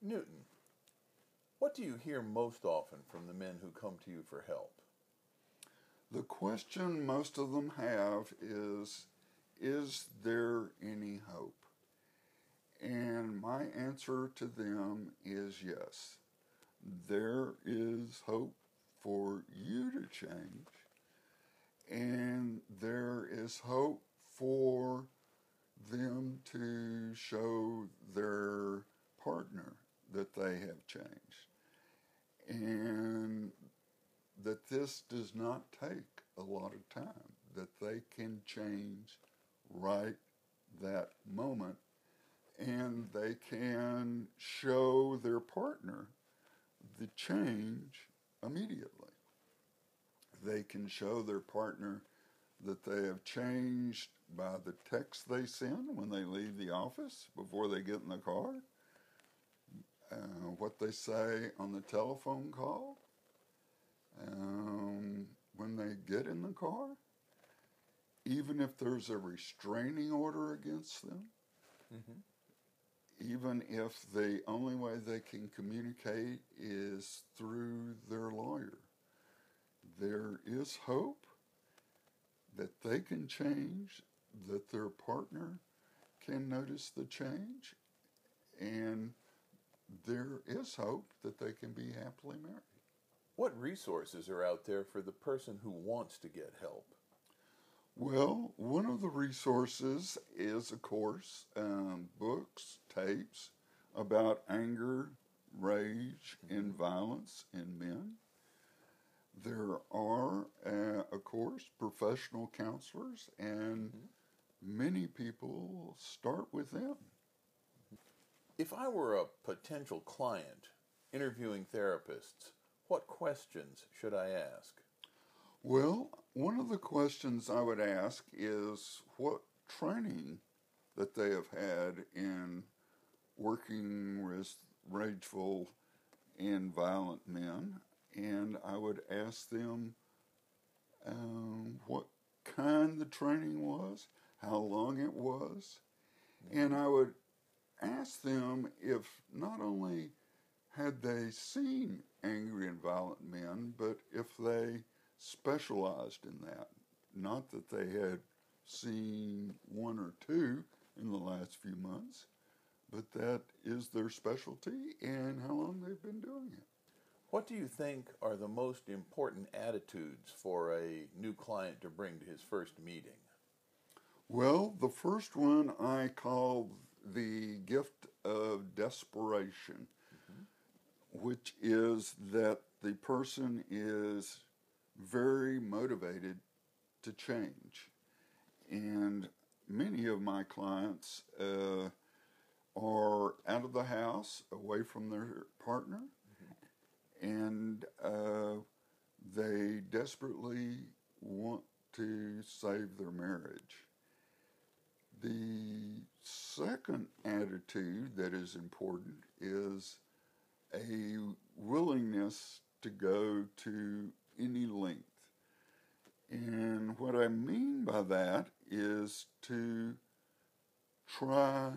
Newton, what do you hear most often from the men who come to you for help? The question most of them have is there any hope? And my answer to them is yes. There is hope for you to change, and there is hope for them to show their partner that they have changed, and that this does not take a lot of time, that they can change right that moment, and they can show their partner the change immediately. They can show their partner that they have changed by the text they send when they leave the office before they get in the car, what they say on the telephone call, when they get in the car, even if there's a restraining order against them, even if the only way they can communicate is through their lawyer. There is hope that they can change, that their partner can notice the change, and there is hope that they can be happily married. What resources are out there for the person who wants to get help? Well, one of the resources is, of course, books, tapes about anger, rage, and violence in men. There are, of course, professional counselors, and many people start with them. If I were a potential client interviewing therapists, what questions should I ask? Well, one of the questions I would ask is what training that they have had in working with rageful and violent men, and I would ask them what kind the training was, how long it was, and I would ask them if not only had they seen angry and violent men, but if they specialized in that. Not that they had seen one or two in the last few months, but that is their specialty and how long they've been doing it. What do you think are the most important attitudes for a new client to bring to his first meeting? Well, the first one I call the gift of desperation, which is that the person is very motivated to change. And many of my clients are out of the house, away from their partner, and they desperately want to save their marriage. The second attitude that is important is a willingness to go to any length. And what I mean by that is to try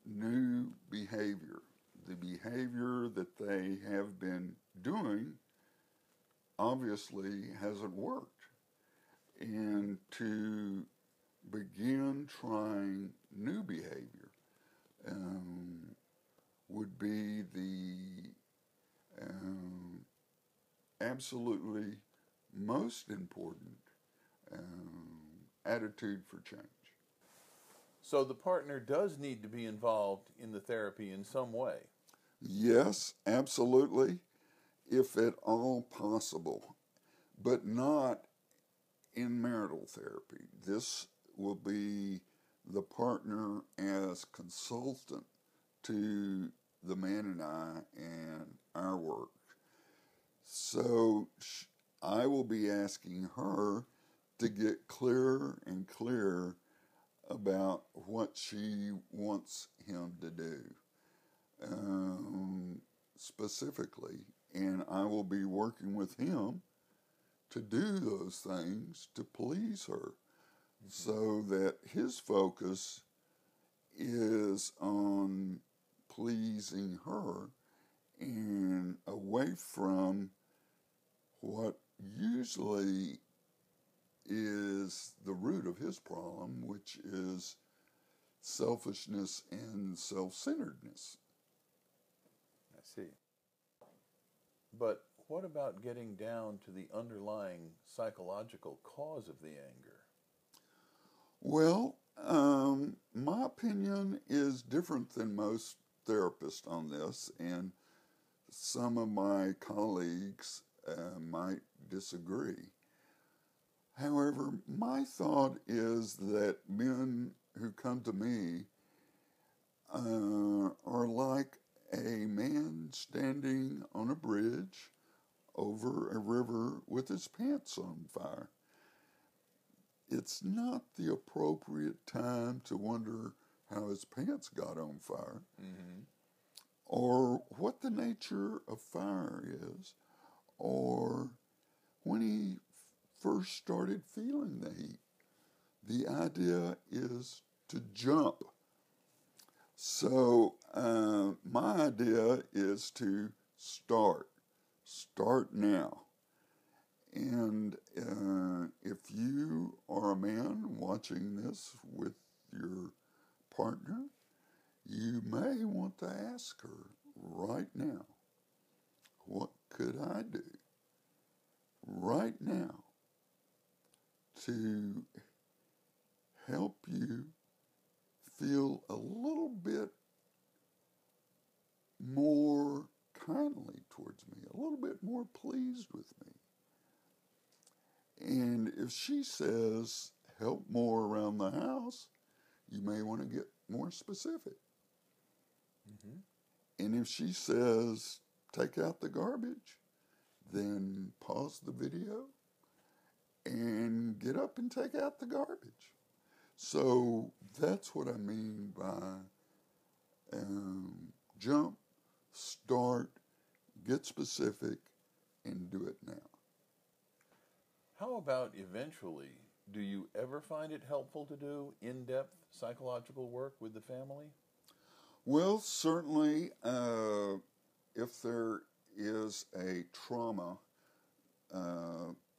new behavior. The behavior that they have been doing obviously hasn't worked. And to begin trying new behavior would be the absolutely most important attitude for change. So the partner does need to be involved in the therapy in some way. Yes, absolutely, if at all possible, but not in marital therapy. This will be the partner as consultant to the man and I and our work. So I will be asking her to get clearer and clearer about what she wants him to do specifically, and I will be working with him to do those things to please her, so that his focus is on pleasing her and away from what usually is the root of his problem, which is selfishness and self-centeredness. I see. But what about getting down to the underlying psychological cause of the anger? Well, my opinion is different than most therapists on this, and some of my colleagues might disagree. However, my thought is that men who come to me are like a man standing on a bridge over a river with his pants on fire. It's not the appropriate time to wonder how his pants got on fire, or what the nature of fire is, or when he first started feeling the heat. The idea is to jump. So my idea is to start now. And if you are a man watching this with your partner, you may want to ask her right now, what could I do right now to help you feel a little bit more kindly towards me, a little bit more pleased with me? And if she says, help more around the house, you may want to get more specific. And if she says, take out the garbage, then pause the video and get up and take out the garbage. So that's what I mean by jump, start, get specific, and do it now. How about eventually? Do you ever find it helpful to do in-depth psychological work with the family? Well, certainly, if there is a trauma,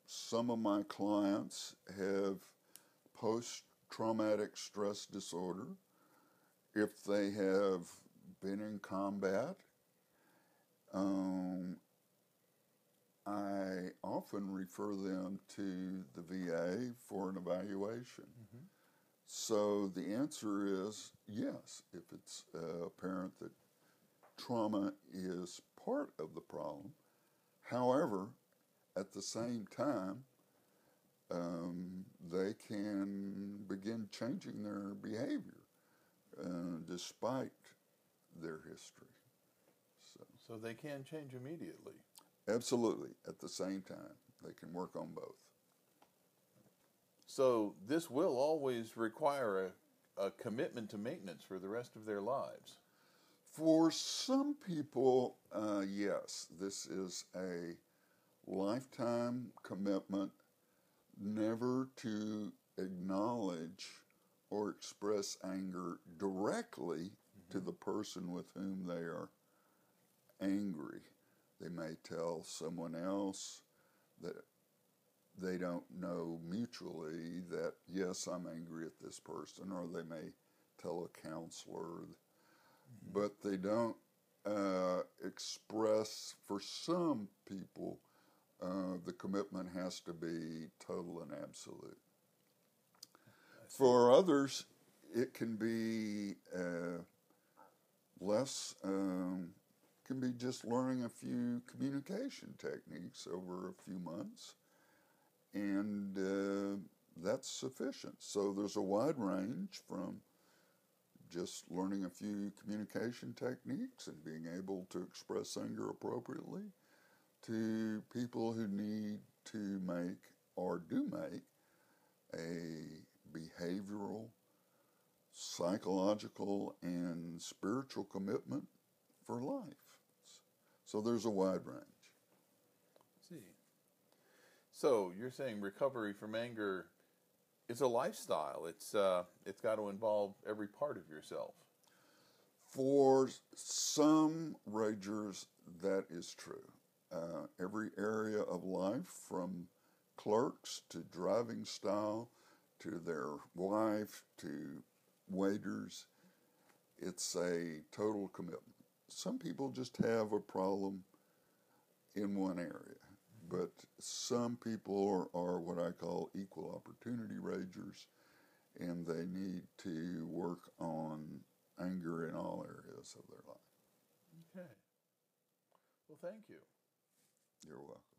some of my clients have post-traumatic stress disorder. If they have been in combat, I often refer them to the VA for an evaluation. So the answer is yes, if it's apparent that trauma is part of the problem. However, at the same time, they can begin changing their behavior despite their history. So they can change immediately. Absolutely. At the same time, they can work on both. So this will always require a commitment to maintenance for the rest of their lives. For some people, yes, this is a lifetime commitment never to acknowledge or express anger directly to the person with whom they are angry. They may tell someone else that they don't know mutually that, yes, I'm angry at this person, or they may tell a counselor, but they don't express, for some people, the commitment has to be total and absolute. For others, it can be less, can be just learning a few communication techniques over a few months, and that's sufficient. So there's a wide range from just learning a few communication techniques and being able to express anger appropriately to people who need to make or do make a behavioral, psychological, and spiritual commitment for life. So there's a wide range. See. So you're saying recovery from anger is a lifestyle. It's got to involve every part of yourself. For some ragers, that is true. Every area of life, from clerks to driving style to their wife to waiters, it's a total commitment. Some people just have a problem in one area, but some people are what I call equal opportunity ragers, and they need to work on anger in all areas of their life. Okay. Well, thank you. You're welcome.